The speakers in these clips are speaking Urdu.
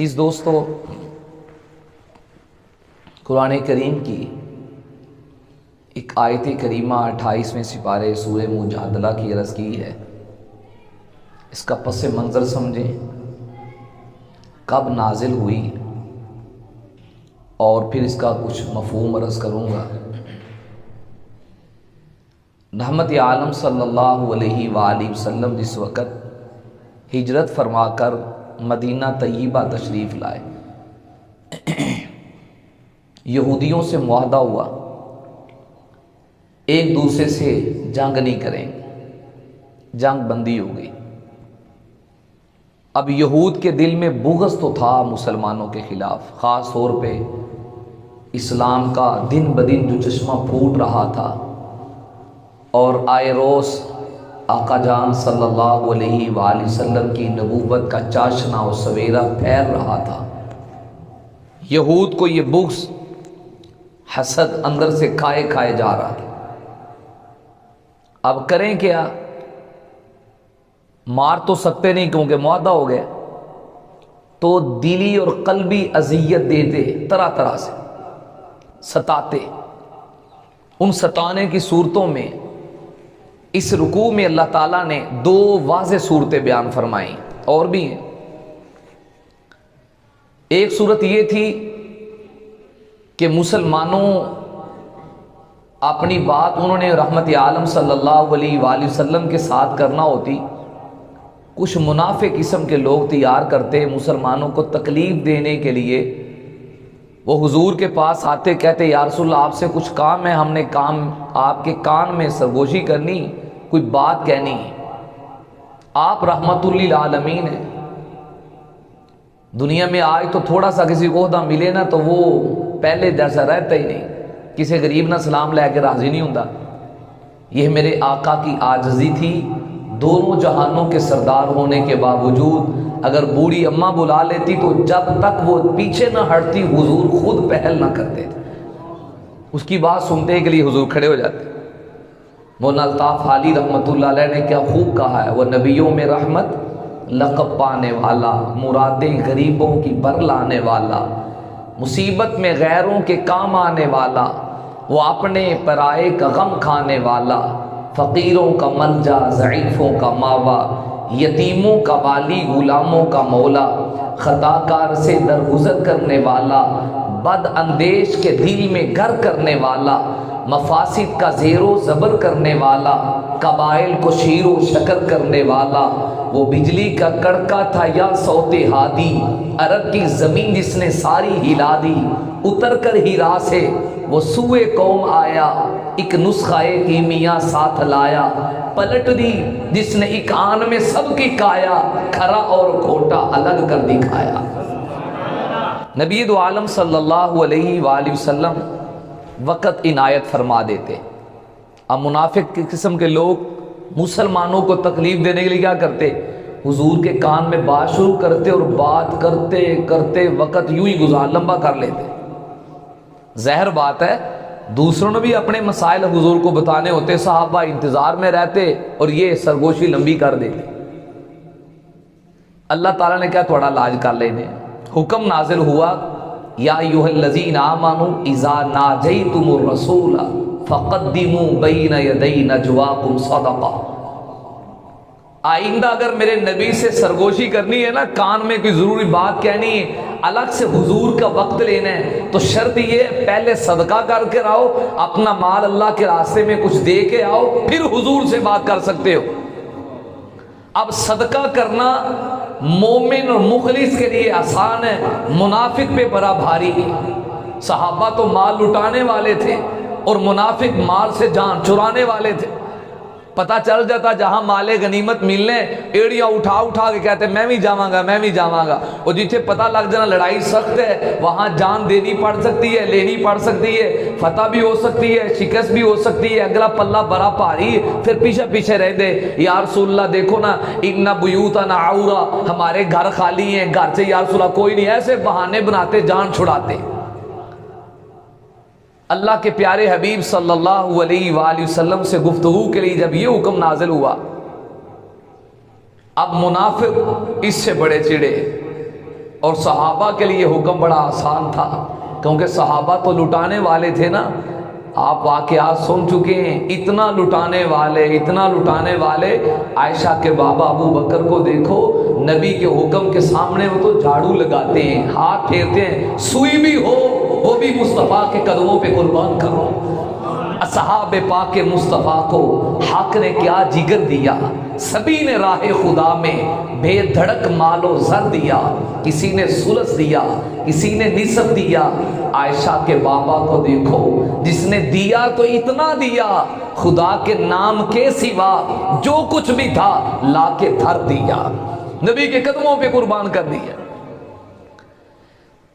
عزیز دوستو، قرآن کریم کی ایک آیت کریمہ 28ویں سپارے سورہ مجادلہ کی عرض کی ہے۔ اس کا پس منظر سمجھیں، کب نازل ہوئی اور پھر اس کا کچھ مفہوم عرض کروں گا۔ رحمت عالم صلی اللہ علیہ وآلہ وسلم جس وقت ہجرت فرما کر مدینہ طیبہ تشریف لائے، یہودیوں سے معاہدہ ہوا ایک دوسرے سے جنگ نہیں کریں گے، جنگ بندی ہو گئی۔ اب یہود کے دل میں بغض تو تھا مسلمانوں کے خلاف، خاص طور پہ اسلام کا دن بدن جو چشمہ پھوٹ رہا تھا اور آئے روز آقا جان صلی اللہ علیہ وآلہ وسلم کی نبوت کا چاشنا و سویرا پھیل رہا تھا۔ یہود کو یہ بغض حسد اندر سے کھائے کھائے جا رہا تھا۔ اب کریں کیا؟ مار تو سکتے نہیں کیونکہ معاہدہ ہو گیا، تو دلی اور قلبی اذیت دیتے، طرح طرح سے ستاتے۔ ان ستانے کی صورتوں میں اس رکوع میں اللہ تعالیٰ نے دو واضح صورتیں بیان فرمائیں، اور بھی ہیں۔ ایک صورت یہ تھی کہ مسلمانوں اپنی بات انہوں نے رحمت عالم صلی اللہ علیہ وآلہ وسلم کے ساتھ کرنا ہوتی، کچھ منافق قسم کے لوگ تیار کرتے مسلمانوں کو تکلیف دینے کے لیے۔ وہ حضور کے پاس آتے، کہتے یا رسول اللہ آپ سے کچھ کام ہے، ہم نے کام آپ کے کان میں سرگوشی کرنی، کوئی بات کہنی ہے۔ آپ رحمت للعالمین ہیں، دنیا میں آج تو تھوڑا سا کسی کو عہدہ ملے نا تو وہ پہلے جیسا رہتا ہی نہیں، کسی غریب نہ سلام لے کے راضی نہیں ہوتا۔ یہ میرے آقا کی عاجزی تھی، دونوں جہانوں کے سردار ہونے کے باوجود اگر بوڑھی اماں بلا لیتی تو جب تک وہ پیچھے نہ ہٹتی حضور خود پہل نہ کرتے تھے، اس کی بات سننے کے لیے حضور کھڑے ہو جاتے۔ مولانا الطاف حالی رحمۃ اللہ علیہ نے کیا خوب کہا ہے، وہ نبیوں میں رحمت لقب پانے والا، مرادیں غریبوں کی بر لانے والا، مصیبت میں غیروں کے کام آنے والا، وہ اپنے پرائے کا غم کھانے والا، فقیروں کا ملجا، ضعیفوں کا ماوا، یتیموں کا والی، غلاموں کا مولا، خطا کار سے درگزر کرنے والا، بد اندیش کے دل میں گھر کرنے والا، مفاسد کا زیر و زبر کرنے والا، قبائل کو شیر و شکر کرنے والا، وہ بجلی کا کڑکا تھا یا صوت ہادی، عرب کی زمین جس نے ساری ہلا دی، اتر کر ہی راہ سے وہ سوئے قوم آیا، ایک نسخہ کیمیا ساتھ لایا، پلٹ دی جس نے ایک آن میں سب کی کایا، کھرا اور کھوٹا الگ کر دکھایا۔ نبی دو عالم صلی اللہ علیہ وآلہ وسلم وقت عنایت فرما دیتے۔ اب منافق کی قسم کے لوگ مسلمانوں کو تکلیف دینے کے لیے کیا کرتے، حضور کے کان میں بات شروع کرتے اور بات کرتے کرتے وقت یوں ہی گزار لمبا کر لیتے۔ ظاہر بات ہے دوسروں نے بھی اپنے مسائل حضور کو بتانے ہوتے، صحابہ انتظار میں رہتے اور یہ سرگوشی لمبی کر دیتے۔ اللہ تعالیٰ نے کیا تھوڑا علاج کر لینے، حکم نازل ہوا یا ایھا الذین آمنوا اذا ناجیتم الرسول فقدموا بین یدی نجواکم صدقہ۔ آئندہ اگر میرے نبی سے سرگوشی کرنی ہے نا، کان میں کوئی ضروری بات کہنی ہے، الگ سے حضور کا وقت لینا ہے، تو شرط یہ ہے پہلے صدقہ کر کے آؤ، اپنا مال اللہ کے راستے میں کچھ دے کے آؤ، پھر حضور سے بات کر سکتے ہو۔ اب صدقہ کرنا مومن اور مخلص کے لیے آسان ہے، منافق پہ بڑا بھاری ہے۔ صحابہ تو مال لٹانے والے تھے اور منافق مال سے جان چرانے والے تھے۔ پتہ چل جاتا جہاں مال غنیمت ملنے، ایڑیاں اٹھا اٹھا کے کہتے میں بھی جاواں گا، میں بھی جاواں گا، اور جتھے پتہ لگ جانا لڑائی سخت ہے، وہاں جان دینی پڑ سکتی ہے، لینی پڑ سکتی ہے، فتح بھی ہو سکتی ہے، شکست بھی ہو سکتی ہے، اگلا پلہ بڑا بھاری، پھر پیچھے پیچھے رہ دے یا رسول اللہ دیکھو نا ان بیوتنا عورا، ہمارے گھر خالی ہیں، گھر سے یا رسول اللہ کوئی نہیں، ایسے بہانے بناتے جان چھڑاتے۔ اللہ کے پیارے حبیب صلی اللہ علیہ وآلہ وسلم سے گفتگو کے لیے جب یہ حکم نازل ہوا، اب منافق اس سے بڑے چڑے، اور صحابہ کے لیے حکم بڑا آسان تھا، کیونکہ صحابہ تو لٹانے والے تھے نا. آپ واقعات سن چکے ہیں، اتنا لٹانے والے. عائشہ کے بابا ابو بکر کو دیکھو، نبی کے حکم کے سامنے وہ تو جھاڑو لگاتے ہیں، ہاتھ پھیرتے ہیں، سوئی بھی ہو وہ بھی مصطفیٰ کے قدموں پہ قربان کرو. اصحاب پاک مصطفیٰ کو حق نے کیا جگر دیا، سبھی نے راہ خدا میں بے دھڑک مال و زر دیا، کسی نے ثلث دیا، کسی نے نصف دیا. عائشہ کے بابا کو دیکھو، جس نے دیا تو اتنا دیا، خدا کے نام کے سوا جو کچھ بھی تھا لا کے دھر دیا، نبی کے قدموں پہ قربان کر دیا.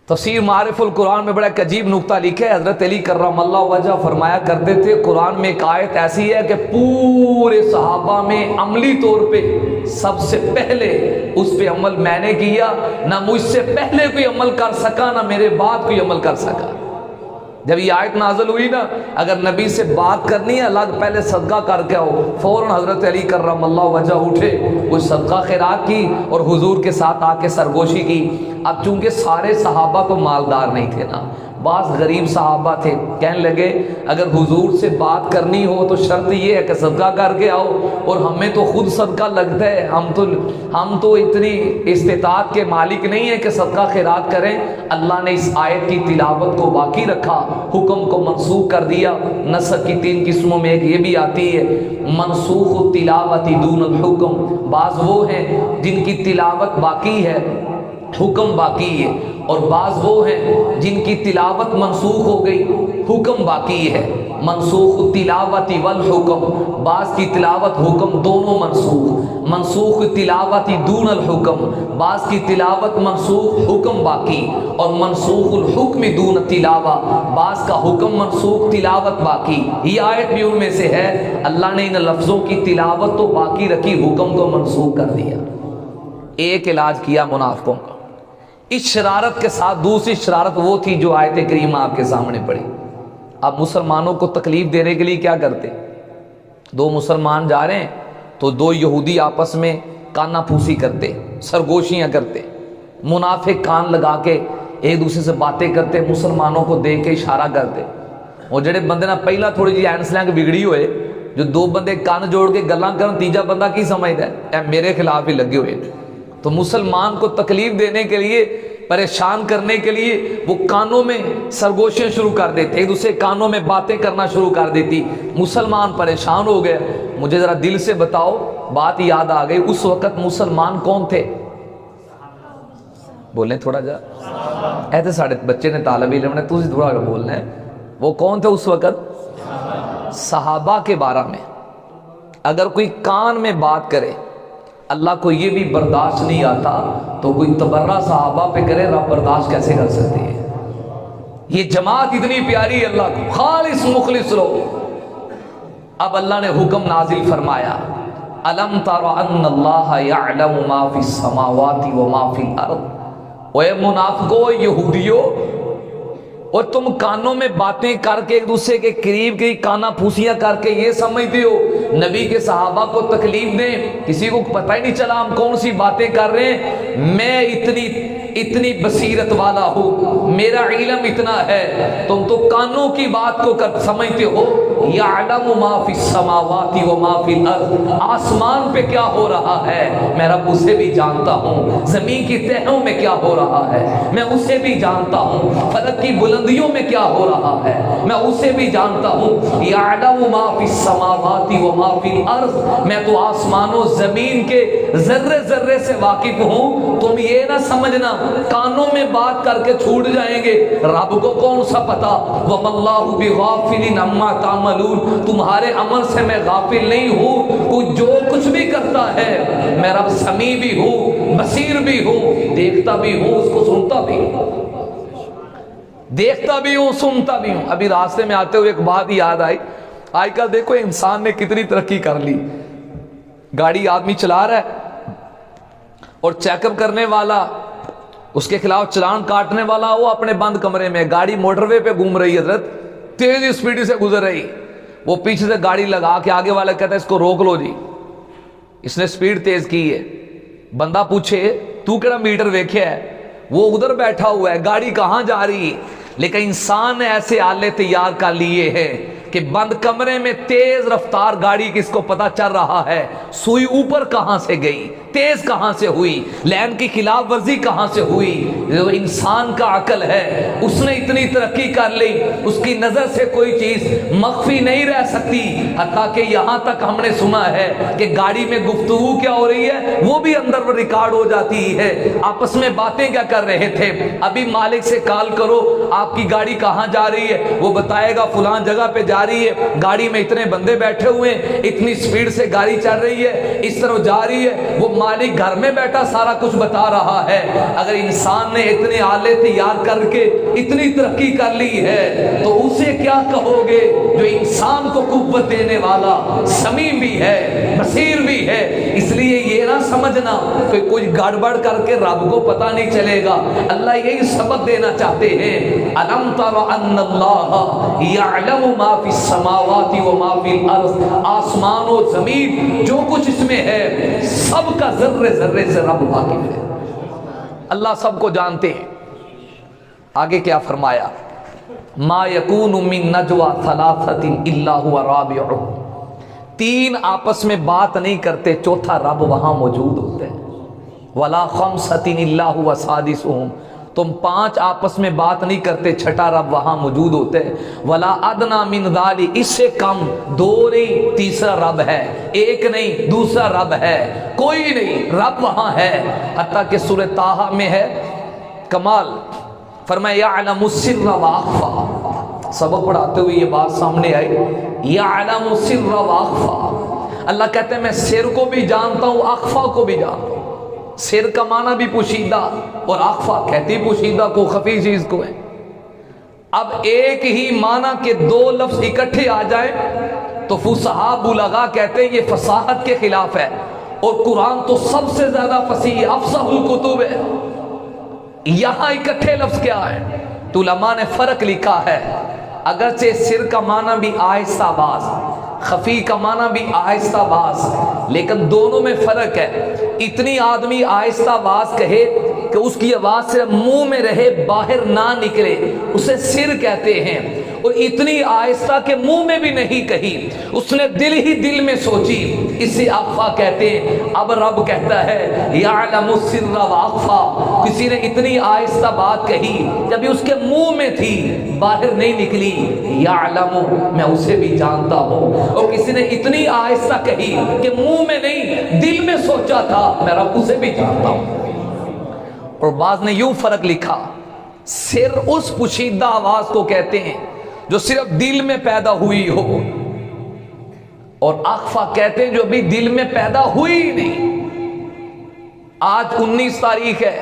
تفسیر معارف القرآن میں بڑا ایک عجیب نقطہ لکھا ہے. حضرت علی کرم اللہ وجہ فرمایا کرتے تھے، قرآن میں ایک آیت ایسی ہے کہ پورے صحابہ میں عملی طور پہ سب سے پہلے اس پہ عمل میں نے کیا، نہ مجھ سے پہلے کوئی عمل کر سکا، نہ میرے بعد کوئی عمل کر سکا. جب یہ آیت نازل ہوئی نا، اگر نبی سے بات کرنی ہے اللہ پہلے صدقہ کر کے آؤ، فوراً حضرت علی کرم اللہ وجہ اٹھے، کوئی صدقہ خیرات کی اور حضور کے ساتھ آ کے سرگوشی کی. اب چونکہ سارے صحابہ تو مالدار نہیں تھے نا، بعض غریب صحابہ تھے، کہنے لگے اگر حضور سے بات کرنی ہو تو شرط یہ ہے کہ صدقہ کر کے آؤ، اور ہمیں تو خود صدقہ لگتا ہے، ہم تو اتنی استطاعت کے مالک نہیں ہیں کہ صدقہ خیرات کریں. اللہ نے اس آیت کی تلاوت کو باقی رکھا، حکم کو منسوخ کر دیا. نسخ کی 3 قسموں میں ایک یہ بھی آتی ہے، منسوخ التلاوت دون الحکم. بعض وہ ہیں جن کی تلاوت باقی ہے، حکم باقی ہے، اور بعض وہ ہیں جن کی تلاوت منسوخ ہو گئی، حکم باقی ہے. منسوخ التلاوت والحکم، بعض کی تلاوت حکم دونوں منسوخ. منسوخ تلاوت دون الحکم، بعض کی تلاوت منسوخ حکم باقی. اور منسوخ الحکم دون تلاوہ، بعض کا حکم منسوخ تلاوت باقی. یہ آیت بھی ان میں سے ہے. اللہ نے ان لفظوں کی تلاوت تو باقی رکھی، حکم کو منسوخ کر دیا. ایک علاج کیا منافقوں کا اس شرارت کے ساتھ. دوسری شرارت وہ تھی جو آیت کریمہ آپ کے سامنے پڑی. اب مسلمانوں کو تکلیف دینے کے لیے کیا کرتے، 2 مسلمان جا رہے ہیں تو 2 یہودی آپس میں کانا پھوسی کرتے، سرگوشیاں کرتے، منافق کان لگا کے ایک دوسرے سے باتیں کرتے، مسلمانوں کو دیکھ کے اشارہ کرتے. اور جڑے بندے نا پہلا تھوڑی جی اینڈ سلینگ بگڑی ہوئے، جو 2 بندے کان جوڑ کے گلاں کرن، تیجا بندہ کی سمجھتا ہے اے میرے خلاف ہی لگے ہوئے. تو مسلمان کو تکلیف دینے کے لیے، پریشان کرنے کے لیے وہ کانوں میں سرگوشیاں شروع کر دیتے، ایک دوسرے کانوں میں باتیں کرنا شروع کر دیتی. مسلمان پریشان ہو گئے. مجھے ذرا دل سے بتاؤ، بات یاد آ گئی، اس وقت مسلمان کون تھے؟ بولیں تھوڑا جا، ایسے ساڑھے بچے نے طالب علم نے تو تھوڑا بولنا ہے. وہ کون تھے اس وقت؟ صحابہ کے بارے میں اگر کوئی کان میں بات کرے، اللہ کو یہ بھی برداشت نہیں آتا تو کوئی تبرہ صحابہ پہ کرے، رب برداشت کیسے کر سکتے ہیں؟ یہ جماعت اتنی پیاری ہے اللہ کو، خالص مخلص لوگ. اب اللہ نے حکم نازل فرمایا، الم تر ان اللہ یعلم ما فی السماوات و ما فی الارض. اے منافقو، یہودیو، اور تم کانوں میں باتیں کر کے ایک دوسرے کے قریب کی کانا پھوسیاں کر کے یہ سمجھتے ہو نبی کے صحابہ کو تکلیف دیں، کسی کو پتہ ہی نہیں چلا ہم کون سی باتیں کر رہے ہیں. میں اتنی بصیرت والا ہوں، میرا علم اتنا ہے، تم تو کانوں کی بات کو سمجھتے ہو. یعلم ما فی السماوات و ما فی الارض، آسمان پہ کیا ہو رہا ہے میں رب اسے بھی جانتا ہوں، زمین کی تہوں میں کیا ہو رہا ہے میں اسے بھی جانتا ہوں، فلک کی بلندیوں میں کیا ہو رہا ہے میں اسے بھی جانتا ہوں. یعلم ما فی السماوات و ما فی الارض، میں تو آسمان و زمین کے ذرے ذرے سے واقف ہوں. تم یہ نہ سمجھنا کانوں میں بات کر کے چھوٹ جائیں گے، رب کو کون سا پتا. وَمَا اللَّهُ بِغَافِلٍ عَمَّا تَعْمَلُونَ، تمہارے عمل سے میں غافل نہیں ہوں. کوئی جو کچھ بھی کرتا ہے میں رب سمیع بھی ہوں، بصیر بھی ہوں، دیکھتا بھی ہوں، اس کو سنتا بھی ہوں، دیکھتا بھی ہوں، سنتا بھی ہوں. ابھی راستے میں آتے ہوئے ایک بات یاد آئی. آج کل دیکھو انسان نے کتنی ترقی کر لی. گاڑی آدمی چلا رہا ہے اور چیک اپ کرنے والا، اس کے خلاف چلان کاٹنے والا وہ اپنے بند کمرے میں، گاڑی موٹر وے پہ گھوم رہی ہے، حضرت تیز اسپیڈ سے گزر رہی، وہ پیچھے سے گاڑی لگا کے آگے والا کہتا ہے اس کو روک لو جی، اس نے اسپیڈ تیز کی ہے. بندہ پوچھے تو کہڑا میٹر ویکھیا ہے، وہ ادھر بیٹھا ہوا ہے، گاڑی کہاں جا رہی ہے، لیکن انسان نے ایسے آلے تیار کر لیے ہیں کہ بند کمرے میں تیز رفتار گاڑی کس کو پتا چل رہا ہے سوئی اوپر کہاں سے گئی، تیز کہاں سے ہوئی، لین کی خلاف ورزی کہاں سے ہوئی۔ جو انسان کا عقل ہے اس نے اتنی ترقی کر لی، اس کی نظر سے کوئی چیز مخفی نہیں رہ سکتی، حتیٰ کہ یہاں تک ہم نے سنا ہے کہ گاڑی میں گفتگو کیا ہو رہی ہے وہ بھی اندر ریکارڈ ہو جاتی ہے، آپس میں باتیں کیا کر رہے تھے۔ ابھی مالک سے کال کرو آپ کی گاڑی کہاں جا رہی ہے، وہ بتائے گا فلان جگہ پہ جا رہی ہے، گاڑی میں اتنے بندے بیٹھے ہوئے ہیں، اتنی سپیڈ سے گاڑی چل رہی ہے، اس طرح جا رہی ہے، وہ مالک گھر میں بیٹھا سارا کچھ بتا رہا ہے۔ اگر انسان نے اتنے آلے تیار کر کے اتنی ترقی کر لی ہے تو اسے کیا کہو گے جو انسان کو قوت دینے والا سمیع بھی ہے، بصیر بھی ہے۔ اس لیے یہ نہ سمجھنا کہ کوئی گڑبڑ کر کے رب کو پتہ نہیں چلے گا، اللہ یہی سبق دینا چاہتے ہیں۔ الم تر ان اللہ یعلم ما فی السماوات و ما فی الارض، آسمان و زمین جو کچھ اس میں ہے سب کا ذرے ذرے سے رب واقف ہے، اللہ سب کو جانتے ہیں۔ آگے کیا فرمایا، ما یکون من نجوا ثلاثۃ الا هو رابعهم، تین آپس میں بات نہیں کرتے چوتھا رب وہاں موجود ہوتا ہے۔ ولا خمسۃ الا هو سادسهم، تم پانچ آپس میں بات نہیں کرتے چھٹا رب وہاں موجود ہوتے ہیں۔ ولا ادنا من ذالک، اس سے کم دو نہیں تیسرا رب ہے، ایک نہیں دوسرا رب ہے، کوئی نہیں رب وہاں ہے۔ حتیٰ کہ سورہ طٰہٰ میں ہے کمال، فرمایا یعلم السر واخفی، سبق پڑھاتے ہوئے یہ بات سامنے آئی، یعلم السر واخفی، اللہ کہتے ہیں میں سر کو بھی جانتا ہوں اخفا کو بھی جانتا ہوں۔ سر کا معنی بھی پوشیدہ اور اخفا کہتی پوشیدہ کو خفی چیز کو ہے۔ اب ایک ہی معنی کے دو لفظ اکٹھے آ جائیں تو فصحاء بلغاء کہتے ہیں یہ فصاحت کے خلاف ہے، اور قرآن تو سب سے زیادہ فصیح افصح الکتب ہے۔ یہاں اکٹھے لفظ کیا ہے تو علماء نے فرق لکھا ہے، اگرچہ سر کا معنی بھی آہستہ باز، خفی کا معنی بھی آہستہ باز، لیکن دونوں میں فرق ہے۔ اتنی آدمی آہستہ باز کہے کہ اس کی آواز سے منہ میں رہے باہر نہ نکلے اسے سر کہتے ہیں، اور اتنی آہستہ کہ منہ میں بھی نہیں کہی، اس نے دل ہی دل میں سوچی، اسے اخفا کہتے ہیں۔ اب رب کہتا ہے یعلم السر واخفا، کسی نے اتنی آہستہ بات کہی جب اس کے منہ میں تھی باہر نہیں نکلی، یعلم میں اسے بھی جانتا ہوں، اور کسی نے اتنی آہستہ کہی کہ منہ میں نہیں دل میں سوچا تھا میں رب اسے بھی جانتا ہوں۔ اور بعض نے یوں فرق لکھا، سر اس پوشیدہ آواز کو کہتے ہیں جو صرف دل میں پیدا ہوئی ہو، اور اخفا کہتے ہیں جو ابھی دل میں پیدا ہوئی نہیں۔ آج 19 تاریخ ہے،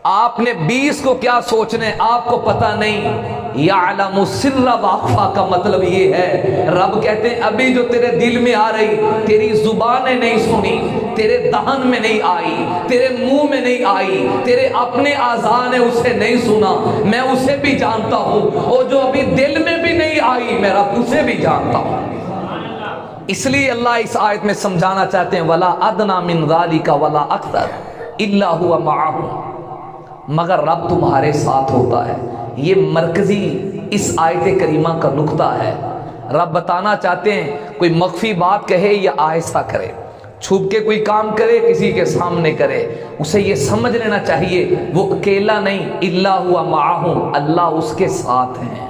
آپ نے 20 کو کیا سوچنا ہے آپ کو پتہ نہیں۔ یعلم السر واخفا کا مطلب یہ ہے رب کہتے ہیں ابھی جو تیرے دل میں آ رہی تیری زبان نے نہیں سنی، تیرے دہن میں نہیں آئی، تیرے منہ میں نہیں آئی، تیرے اپنے اعضاء نے اسے نہیں سنا، میں اسے بھی جانتا ہوں، اور جو ابھی دل میں بھی نہیں آئی میں رب اسے بھی جانتا ہوں۔ اس لیے اللہ اس آیت میں سمجھانا چاہتے ہیں ولا ادنا من ذالک ولا اکثر الا هو معهم، مگر رب تمہارے ساتھ ہوتا ہے۔ یہ مرکزی اس آیت کریمہ کا نقطہ ہے۔ رب بتانا چاہتے ہیں کوئی مخفی بات کہے یا آہستہ کرے، چھپ کے کوئی کام کرے کسی کے سامنے کرے، اسے یہ سمجھ لینا چاہیے وہ اکیلا نہیں، الا هو معهم، اللہ اس کے ساتھ ہیں،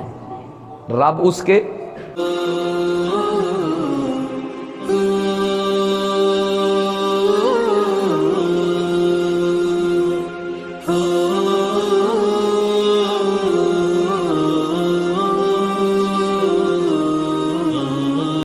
رب اس کے